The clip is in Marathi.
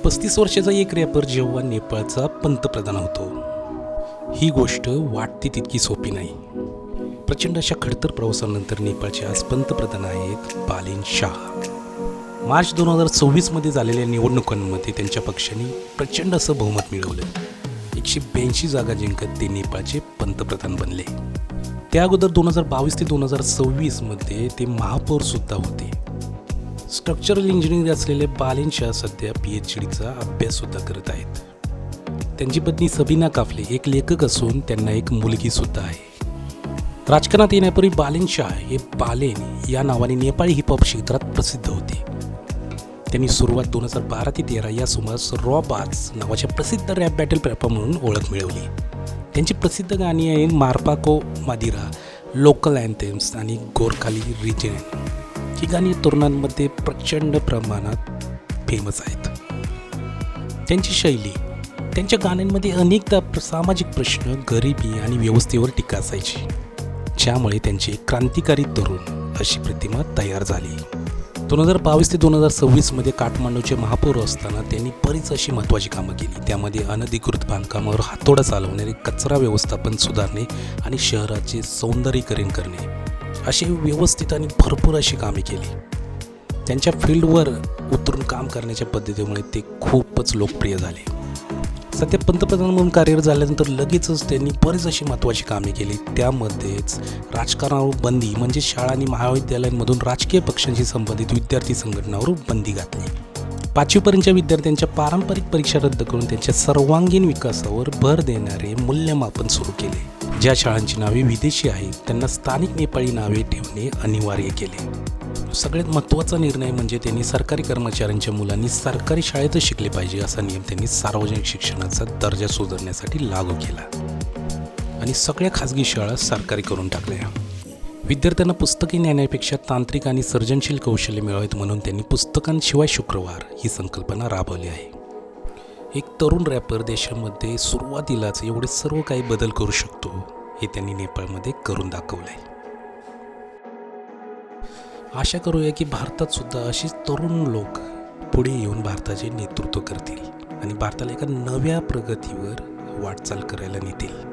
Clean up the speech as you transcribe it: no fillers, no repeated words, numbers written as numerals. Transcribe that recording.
35 वर्षाचा एक रॅपर जेव्हा नेपाळचा पंतप्रधान होतो, ही गोष्ट वाटते तितकी सोपी नाही. प्रचंड अशा खडतर प्रवासानंतर नेपाळचे आज पंतप्रधान आहेत बालेन शाह. मार्च 2024 मध्ये झालेल्या निवडणुकांमध्ये त्यांच्या पक्षाने प्रचंड असं बहुमत मिळवलं. 182 जागा जिंकत ते नेपाळचे पंतप्रधान बनले. त्या अगोदर 2022 ते 2026 मध्ये ते महापौर सुद्धा होते. स्ट्रक्चरल इंजिनिअर असलेले बालेन शाह सध्या PhDचा अभ्यास सुद्धा करत आहेत. त्यांची पत्नी सबीना काफले एक लेखक असून त्यांना एक मुलगी सुद्धा आहे. राजकारणात येण्यापूर्वी बालेन शाह हे बालेन या नावाने नेपाळी हिपहॉप क्षेत्रात प्रसिद्ध होते. त्यांनी सुरुवात 2012 ते 13 या सुमारास रॉ बार्स नावाच्या प्रसिद्ध रॅप बॅटल रॅपर म्हणून ओळख मिळवली. त्यांची प्रसिद्ध गाणी आहे मार्पाको मादिरा, लोकल अँथेम्स आणि गोरखाली रिजन. ही गाणी तरुणांमध्ये प्रचंड प्रमाणात फेमस आहेत. त्यांची शैली, त्यांच्या गाण्यांमध्ये अनेकदा सामाजिक प्रश्न, गरिबी आणि व्यवस्थेवर टीका असायची, ज्यामुळे त्यांची क्रांतिकारी तरुण अशी प्रतिमा तयार झाली. 2022 ते 2026 मध्ये काठमांडूचे महापौर असताना त्यांनी बरीच अशी महत्त्वाची कामं केली. त्यामध्ये अनधिकृत बांधकामावर हातोडा चालवणे, कचरा व्यवस्थापन सुधारणे आणि शहराचे सौंदर्यीकरण करणे अशी व्यवस्थित आणि भरपूर अशी कामे केली. त्यांच्या फील्डवर उतरून काम करण्याच्या पद्धतीमुळे ते खूपच लोकप्रिय झाले. सध्या पंतप्रधान म्हणून कार्यरत झाल्यानंतर लगेचच त्यांनी बरीच अशी महत्त्वाची कामे केली. त्यामध्येच राजकारणावर बंदी म्हणजे शाळा आणि महाविद्यालयांमधून राजकीय पक्षांशी संबंधित विद्यार्थी संघटनावर बंदी घातली. 5वीपर्यंतच्या विद्यार्थ्यांच्या पारंपरिक परीक्षा रद्द करून त्यांच्या सर्वांगीण विकासावर भर देणारे मूल्यमापन सुरू केले. ज्या शाळांची नावे विदेशी आहेत त्यांना स्थानिक नेपाळी नावे ठेवणे अनिवार्य केले. सगळ्यात महत्त्वाचा निर्णय म्हणजे त्यांनी सरकारी कर्मचाऱ्यांच्या मुलांनी सरकारी शाळेतच शिकले पाहिजे असा नियम त्यांनी सार्वजनिक शिक्षणाचा दर्जा सुधारण्यासाठी लागू केला आणि सगळ्या खाजगी शाळा सरकारी करून टाकल्या. विद्यार्थ्यांना पुस्तके नेण्यापेक्षा तांत्रिक आणि सर्जनशील कौशल्य मिळावेत म्हणून त्यांनी पुस्तकांशिवाय शुक्रवार ही संकल्पना राबवली आहे. एक तरुण रॅपर देशामध्ये सुरुवातीलाच एवढे सर्व काही बदल करू शकतो हे त्यांनी नेपाळमध्ये करून दाखवलं आहे. आशा करूया की भारतात सुद्धा अशीच तरुण लोक पुढे येऊन भारताचे नेतृत्व करतील आणि भारताला एका नव्या प्रगतीवर वाटचाल करायला नेतील.